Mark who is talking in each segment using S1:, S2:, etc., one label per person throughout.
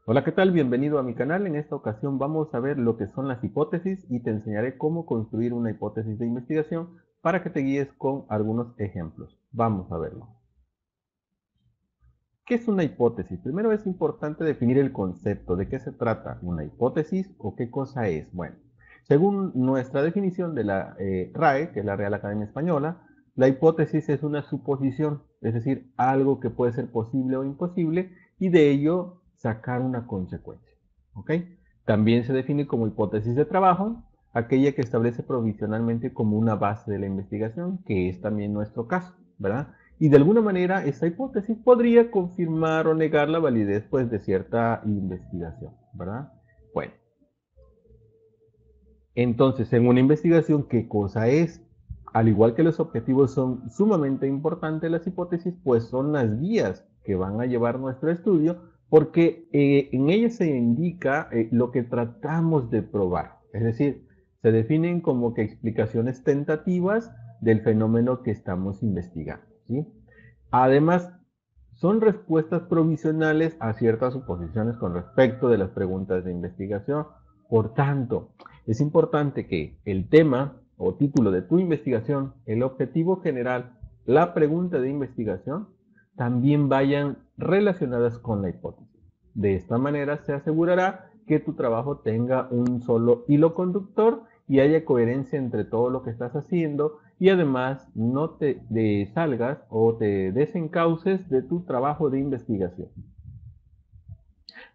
S1: Hola, ¿qué tal? Bienvenido a mi canal. En esta ocasión vamos a ver lo que son las hipótesis y te enseñaré cómo construir una hipótesis de investigación para que te guíes con algunos ejemplos. Vamos a verlo. ¿Qué es una hipótesis? Primero es importante definir el concepto. ¿De qué se trata una hipótesis o qué cosa es? Bueno, según nuestra definición de la RAE, que es la Real Academia Española, la hipótesis es una suposición, es decir, algo que puede ser posible o imposible y de ello sacar una consecuencia. ¿Ok? También se define como hipótesis de trabajo aquella que establece provisionalmente como una base de la investigación, que es también nuestro caso, ¿verdad? Y de alguna manera esta hipótesis podría confirmar o negar la validez pues, de cierta investigación, ¿verdad? Bueno, entonces en una investigación, ¿qué cosa es? Al igual que los objetivos son sumamente importantes, las hipótesis pues son las guías que van a llevar nuestro estudio porque en ellas se indica lo que tratamos de probar. Es decir, se definen como que explicaciones tentativas del fenómeno que estamos investigando, ¿sí? Además, son respuestas provisionales a ciertas suposiciones con respecto de las preguntas de investigación. Por tanto, es importante que el tema o título de tu investigación, el objetivo general, la pregunta de investigación, también vayan relacionadas con la hipótesis. De esta manera se asegurará que tu trabajo tenga un solo hilo conductor y haya coherencia entre todo lo que estás haciendo y además no te salgas o te desencauces de tu trabajo de investigación.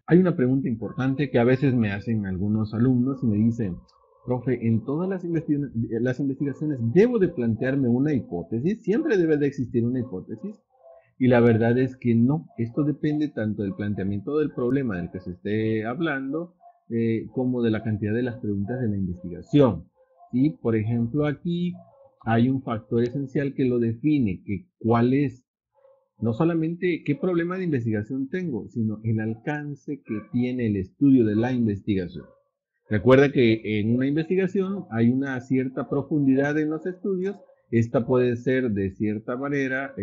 S1: Hay una pregunta importante que a veces me hacen algunos alumnos y me dicen, profe, en todas las investigaciones debo de plantearme una hipótesis, siempre debe de existir una hipótesis. Y la verdad es que no, esto depende tanto del planteamiento del problema del que se esté hablando, como de la cantidad de las preguntas de la investigación. ¿Sí? Por ejemplo, aquí hay un factor esencial que lo define, que cuál es no solamente qué problema de investigación tengo, sino el alcance que tiene el estudio de la investigación. Recuerda que en una investigación hay una cierta profundidad en los estudios. Esta puede ser de cierta manera,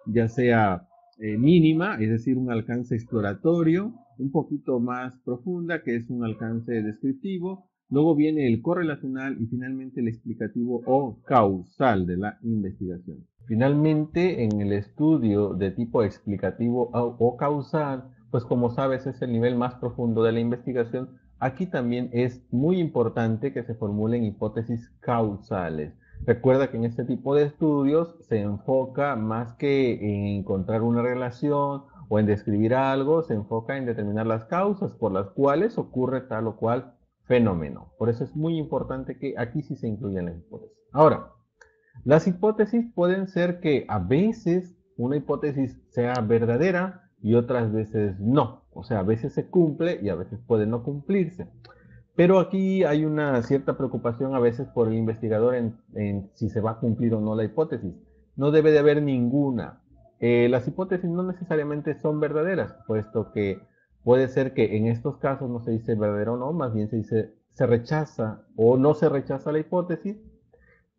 S1: ya sea mínima, es decir, un alcance exploratorio, un poquito más profunda, que es un alcance descriptivo. Luego viene el correlacional y finalmente el explicativo o causal de la investigación. Finalmente, en el estudio de tipo explicativo o causal, pues como sabes es el nivel más profundo de la investigación. Aquí también es muy importante que se formulen hipótesis causales. Recuerda que en este tipo de estudios se enfoca más que en encontrar una relación o en describir algo, se enfoca en determinar las causas por las cuales ocurre tal o cual fenómeno. Por eso es muy importante que aquí sí se incluyan las hipótesis. Ahora, las hipótesis pueden ser que a veces una hipótesis sea verdadera y otras veces no. O sea, a veces se cumple y a veces puede no cumplirse. Pero aquí hay una cierta preocupación a veces por el investigador en si se va a cumplir o no la hipótesis. No debe de haber ninguna. Las hipótesis no necesariamente son verdaderas, puesto que puede ser que en estos casos no se dice verdadero o no, más bien se dice se rechaza o no se rechaza la hipótesis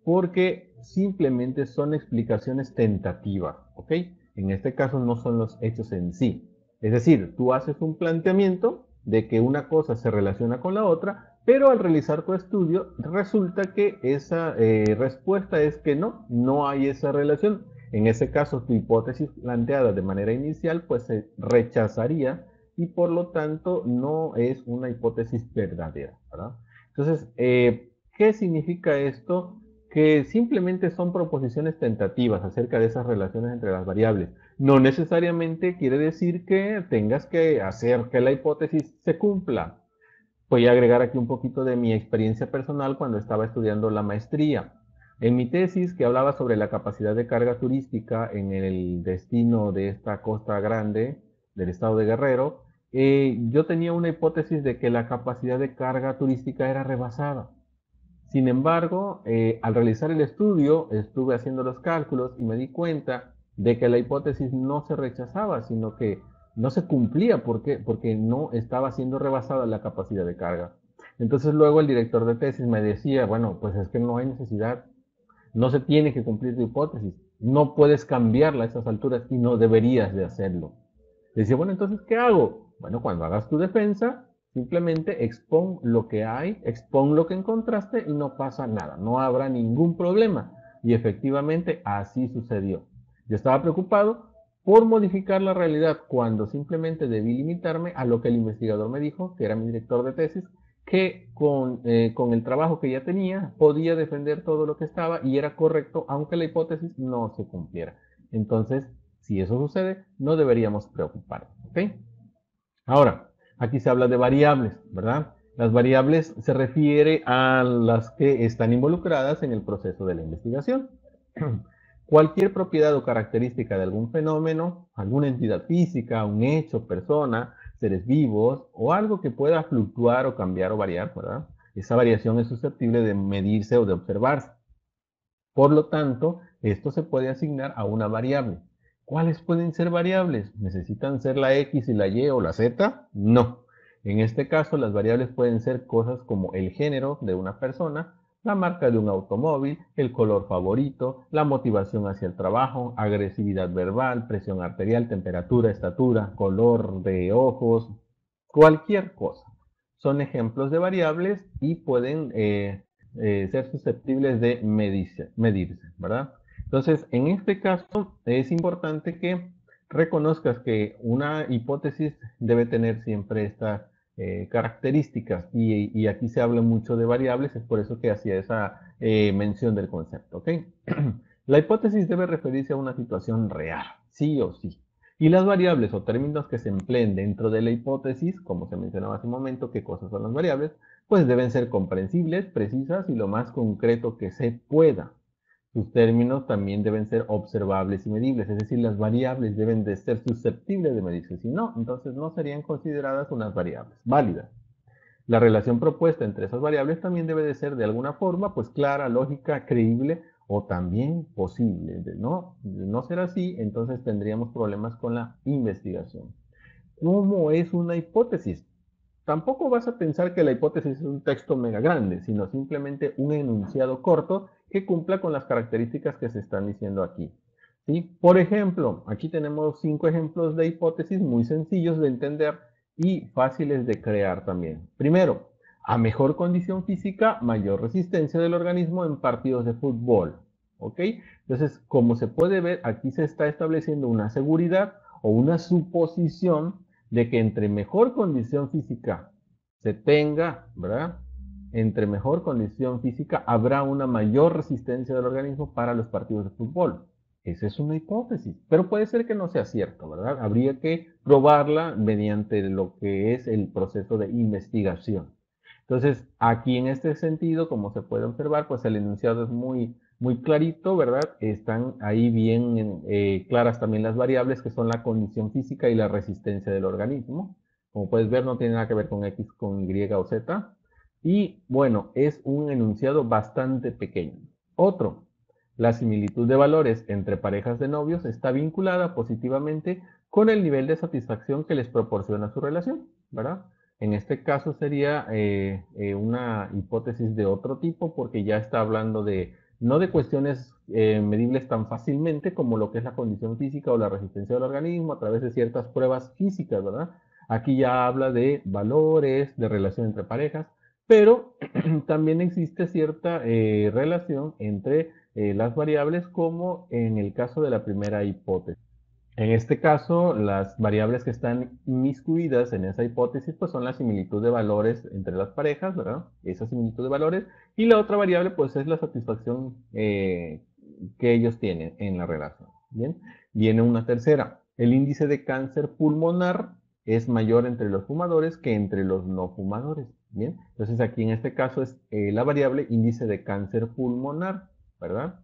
S1: porque simplemente son explicaciones tentativas, ¿ok? En este caso no son los hechos en sí. Es decir, tú haces un planteamiento de que una cosa se relaciona con la otra, pero al realizar tu estudio resulta que esa respuesta es que no, no hay esa relación. En ese caso, tu hipótesis planteada de manera inicial pues se rechazaría y por lo tanto no es una hipótesis verdadera, ¿verdad? Entonces, ¿qué significa esto? Que simplemente son proposiciones tentativas acerca de esas relaciones entre las variables. No necesariamente quiere decir que tengas que hacer que la hipótesis se cumpla. Voy a agregar aquí un poquito de mi experiencia personal cuando estaba estudiando la maestría. En mi tesis, que hablaba sobre la capacidad de carga turística en el destino de esta costa grande del estado de Guerrero, yo tenía una hipótesis de que la capacidad de carga turística era rebasada. Sin embargo, al realizar el estudio, estuve haciendo los cálculos y me di cuenta de que la hipótesis no se rechazaba, sino que no se cumplía. ¿Por qué? Porque no estaba siendo rebasada la capacidad de carga. Entonces luego el director de tesis me decía, bueno, pues es que no hay necesidad, no se tiene que cumplir tu hipótesis, no puedes cambiarla a esas alturas y no deberías de hacerlo. Le decía, bueno, entonces, ¿qué hago? Bueno, cuando hagas tu defensa, simplemente expon lo que hay, expon lo que encontraste y no pasa nada, no habrá ningún problema. Y efectivamente así sucedió. Yo estaba preocupado por modificar la realidad cuando simplemente debí limitarme a lo que el investigador me dijo, que era mi director de tesis, que con el trabajo que ya tenía podía defender todo lo que estaba y era correcto, aunque la hipótesis no se cumpliera. Entonces, si eso sucede, no deberíamos preocuparnos. ¿Ok? Ahora, aquí se habla de variables, ¿verdad? Las variables se refiere a las que están involucradas en el proceso de la investigación. Cualquier propiedad o característica de algún fenómeno, alguna entidad física, un hecho, persona, seres vivos o algo que pueda fluctuar o cambiar o variar, ¿verdad? Esa variación es susceptible de medirse o de observarse. Por lo tanto, esto se puede asignar a una variable. ¿Cuáles pueden ser variables? ¿Necesitan ser la X y la Y o la Z? No. En este caso, las variables pueden ser cosas como el género de una persona, la marca de un automóvil, el color favorito, la motivación hacia el trabajo, agresividad verbal, presión arterial, temperatura, estatura, color de ojos, cualquier cosa. Son ejemplos de variables y pueden ser susceptibles de medirse, ¿verdad? Entonces, en este caso es importante que reconozcas que una hipótesis debe tener siempre estas características y aquí se habla mucho de variables, es por eso que hacía esa mención del concepto, ¿ok? La hipótesis debe referirse a una situación real, sí o sí. Y las variables o términos que se empleen dentro de la hipótesis, como se mencionaba hace un momento, qué cosas son las variables, pues deben ser comprensibles, precisas y lo más concreto que se pueda. Sus términos también deben ser observables y medibles, es decir, las variables deben de ser susceptibles de medirse, si no, entonces no serían consideradas unas variables válidas. La relación propuesta entre esas variables también debe de ser de alguna forma pues clara, lógica, creíble o también posible. De no ser así, entonces tendríamos problemas con la investigación. ¿Cómo es una hipótesis? Tampoco vas a pensar que la hipótesis es un texto mega grande, sino simplemente un enunciado corto que cumpla con las características que se están diciendo aquí. ¿Sí? Por ejemplo, aquí tenemos 5 ejemplos de hipótesis muy sencillos de entender y fáciles de crear también. Primero, a mejor condición física, mayor resistencia del organismo en partidos de fútbol. ¿Ok? Entonces, como se puede ver, aquí se está estableciendo una seguridad o una suposición de que entre mejor condición física se tenga, ¿verdad? Entre mejor condición física habrá una mayor resistencia del organismo para los partidos de fútbol. Esa es una hipótesis, pero puede ser que no sea cierto, ¿verdad? Habría que probarla mediante lo que es el proceso de investigación. Entonces, aquí en este sentido, como se puede observar, pues el enunciado es muy clarito, ¿verdad? Están ahí bien claras también las variables que son la condición física y la resistencia del organismo. Como puedes ver, no tiene nada que ver con X, con Y o Z. Y bueno, es un enunciado bastante pequeño. Otro, la similitud de valores entre parejas de novios está vinculada positivamente con el nivel de satisfacción que les proporciona su relación, ¿verdad? En este caso sería una hipótesis de otro tipo porque ya está hablando de no de cuestiones medibles tan fácilmente como lo que es la condición física o la resistencia del organismo a través de ciertas pruebas físicas, ¿verdad? Aquí ya habla de valores, de relación entre parejas, pero también existe cierta relación entre las variables como en el caso de la primera hipótesis. En este caso, las variables que están inmiscuidas en esa hipótesis pues son la similitud de valores entre las parejas, ¿verdad? Esa similitud de valores. Y la otra variable pues es la satisfacción que ellos tienen en la relación. Bien, viene una tercera. El índice de cáncer pulmonar es mayor entre los fumadores que entre los no fumadores. Bien, entonces aquí en este caso es la variable índice de cáncer pulmonar, ¿verdad?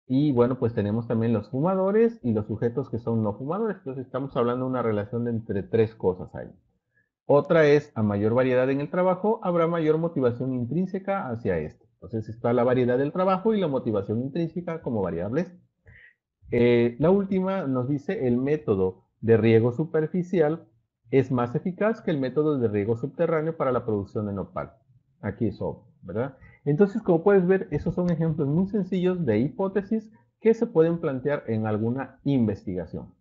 S1: Y bueno, pues tenemos también los fumadores y los sujetos que son no fumadores. Entonces estamos hablando de una relación de entre tres cosas ahí. Otra es, a mayor variedad en el trabajo, habrá mayor motivación intrínseca hacia esto. Entonces está la variedad del trabajo y la motivación intrínseca como variables. La última nos dice el método de riego superficial es más eficaz que el método de riego subterráneo para la producción de nopal. Aquí es obvio, ¿verdad? Entonces, como puedes ver, esos son ejemplos muy sencillos de hipótesis que se pueden plantear en alguna investigación.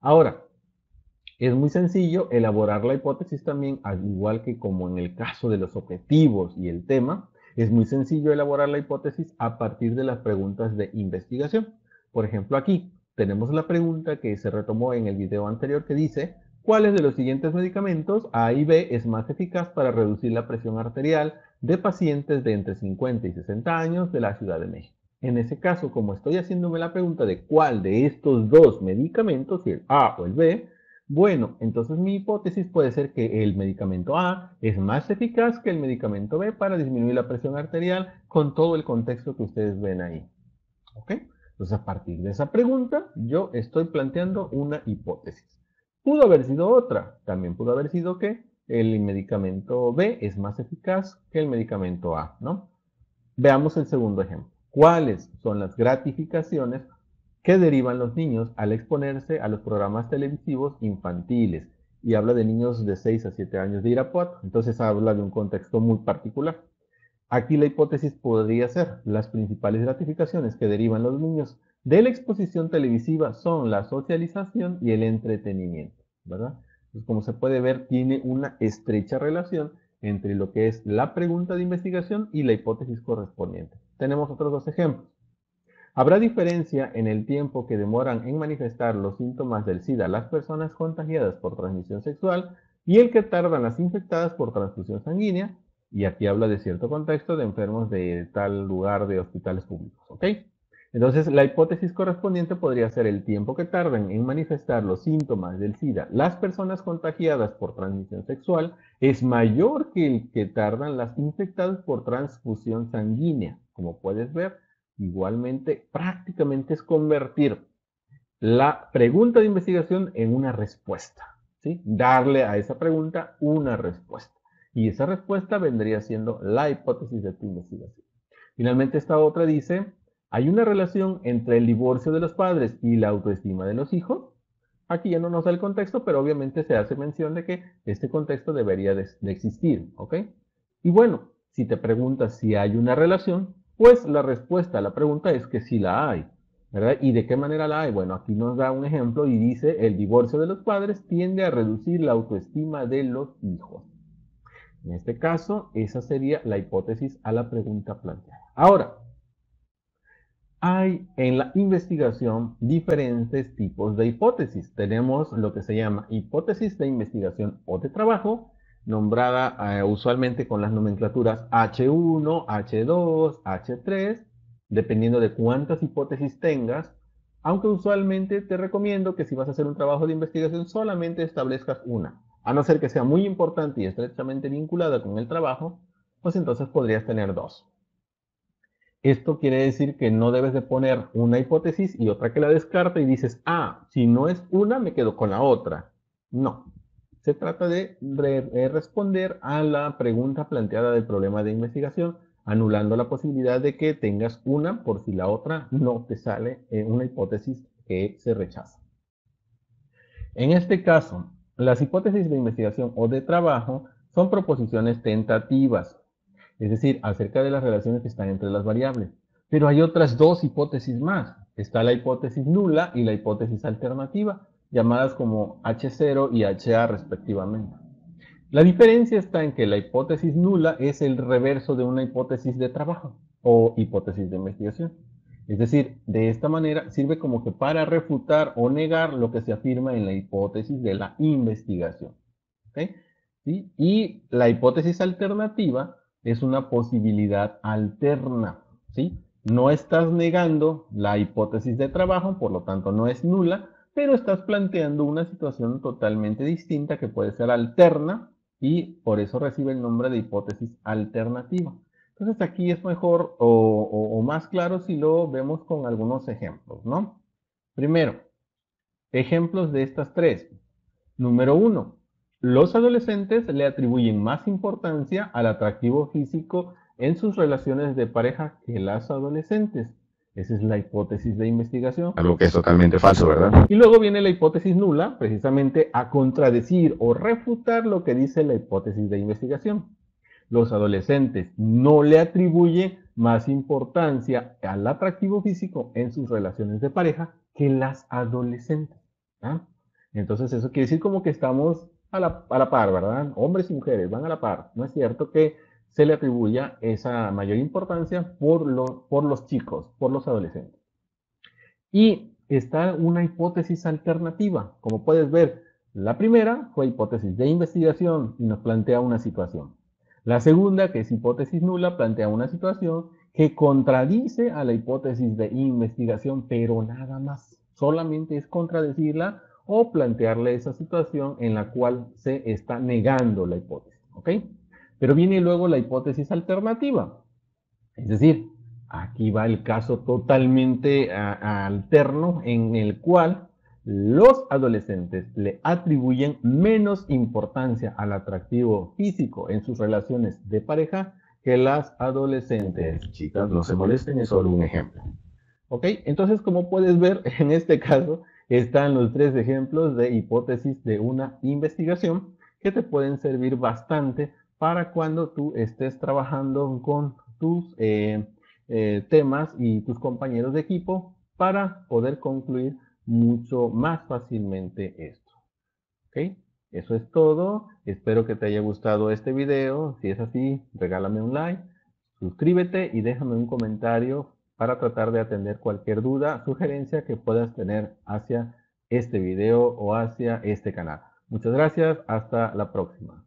S1: Ahora, Es muy sencillo elaborar la hipótesis también, al igual que como en el caso de los objetivos y el tema, es muy sencillo elaborar la hipótesis a partir de las preguntas de investigación. Por ejemplo, aquí tenemos la pregunta que se retomó en el video anterior que dice, ¿cuáles de los siguientes medicamentos A y B es más eficaz para reducir la presión arterial de pacientes de entre 50 y 60 años de la Ciudad de México? En ese caso, como estoy haciéndome la pregunta de cuál de estos dos medicamentos, si el A o el B, bueno, entonces mi hipótesis puede ser que el medicamento A es más eficaz que el medicamento B para disminuir la presión arterial con todo el contexto que ustedes ven ahí. ¿Ok? Entonces, a partir de esa pregunta, yo estoy planteando una hipótesis. Pudo haber sido otra. También pudo haber sido que el medicamento B es más eficaz que el medicamento A, ¿no? Veamos el segundo ejemplo. ¿Cuáles son las gratificaciones que derivan los niños al exponerse a los programas televisivos infantiles? Y habla de niños de 6 a 7 años de Irapuato. Entonces habla de un contexto muy particular. Aquí la hipótesis podría ser, las principales gratificaciones que derivan los niños de la exposición televisiva son la socialización y el entretenimiento, ¿verdad? Entonces, como se puede ver, tiene una estrecha relación entre lo que es la pregunta de investigación y la hipótesis correspondiente. Tenemos otros dos ejemplos. ¿Habrá diferencia en el tiempo que demoran en manifestar los síntomas del SIDA las personas contagiadas por transmisión sexual y el que tardan las infectadas por transfusión sanguínea? Y aquí habla de cierto contexto de enfermos de tal lugar de hospitales públicos, ¿ok? Entonces, la hipótesis correspondiente podría ser el tiempo que tardan en manifestar los síntomas del SIDA las personas contagiadas por transmisión sexual es mayor que el que tardan las infectadas por transfusión sanguínea. Como puedes ver, igualmente prácticamente es convertir la pregunta de investigación en una respuesta, ¿sí? Darle a esa pregunta una respuesta. Y esa respuesta vendría siendo la hipótesis de tu investigación. Finalmente, esta otra dice, ¿hay una relación entre el divorcio de los padres y la autoestima de los hijos? Aquí ya no nos da el contexto, pero obviamente se hace mención de que este contexto debería de existir, ¿ok? Y bueno, si te preguntas si hay una relación, pues la respuesta a la pregunta es que sí la hay, ¿verdad? ¿Y de qué manera la hay? Bueno, aquí nos da un ejemplo y dice, el divorcio de los padres tiende a reducir la autoestima de los hijos. En este caso, esa sería la hipótesis a la pregunta planteada. Ahora, hay en la investigación diferentes tipos de hipótesis. Tenemos lo que se llama hipótesis de investigación o de trabajo, nombrada usualmente con las nomenclaturas H1, H2, H3, dependiendo de cuántas hipótesis tengas, aunque usualmente te recomiendo que si vas a hacer un trabajo de investigación solamente establezcas una, a no ser que sea muy importante y estrechamente vinculada con el trabajo, pues entonces podrías tener dos. Esto quiere decir que no debes de poner una hipótesis y otra que la descarta y dices, ah, si no es una, me quedo con la otra. No. Se trata de responder a la pregunta planteada del problema de investigación, anulando la posibilidad de que tengas una por si la otra no te sale una hipótesis que se rechaza. En este caso, las hipótesis de investigación o de trabajo son proposiciones tentativas, es decir, acerca de las relaciones que están entre las variables. Pero hay otras dos hipótesis más. Está la hipótesis nula y la hipótesis alternativa, llamadas como H0 y HA respectivamente. La diferencia está en que la hipótesis nula es el reverso de una hipótesis de trabajo o hipótesis de investigación. Es decir, de esta manera sirve como que para refutar o negar lo que se afirma en la hipótesis de la investigación. ¿Okay? ¿Sí? Y la hipótesis alternativa es una posibilidad alterna. ¿Sí? No estás negando la hipótesis de trabajo, por lo tanto no es nula, pero estás planteando una situación totalmente distinta que puede ser alterna y por eso recibe el nombre de hipótesis alternativa. Entonces aquí es mejor o más claro si lo vemos con algunos ejemplos, ¿no? Primero, ejemplos de estas tres. Número 1. Los adolescentes le atribuyen más importancia al atractivo físico en sus relaciones de pareja que las adolescentes. Esa es la hipótesis de investigación.
S2: Algo que es totalmente falso, ¿verdad?
S1: Y luego viene la hipótesis nula, precisamente a contradecir o refutar lo que dice la hipótesis de investigación. Los adolescentes no le atribuyen más importancia al atractivo físico en sus relaciones de pareja que las adolescentes. ¿Ah? Entonces eso quiere decir como que estamos a la par, ¿verdad? Hombres y mujeres van a la par. No es cierto que se le atribuya esa mayor importancia por los chicos, por los adolescentes. Y está una hipótesis alternativa. Como puedes ver, la primera fue hipótesis de investigación y nos plantea una situación. La segunda, que es hipótesis nula, plantea una situación que contradice a la hipótesis de investigación, pero nada más. Solamente es contradecirla o plantearle esa situación en la cual se está negando la hipótesis. ¿Ok? Pero viene luego la hipótesis alternativa. Es decir, aquí va el caso totalmente alterno en el cual los adolescentes le atribuyen menos importancia al atractivo físico en sus relaciones de pareja que las adolescentes.
S2: Chicas, no se molesten, es solo un ejemplo.
S1: ¿Ok? Entonces, como puedes ver, en este caso están los tres ejemplos de hipótesis de una investigación que te pueden servir bastante para cuando tú estés trabajando con tus temas y tus compañeros de equipo para poder concluir mucho más fácilmente esto. ¿Ok? Eso es todo. Espero que te haya gustado este video. Si es así, regálame un like, suscríbete y déjame un comentario para tratar de atender cualquier duda, sugerencia que puedas tener hacia este video o hacia este canal. Muchas gracias. Hasta la próxima.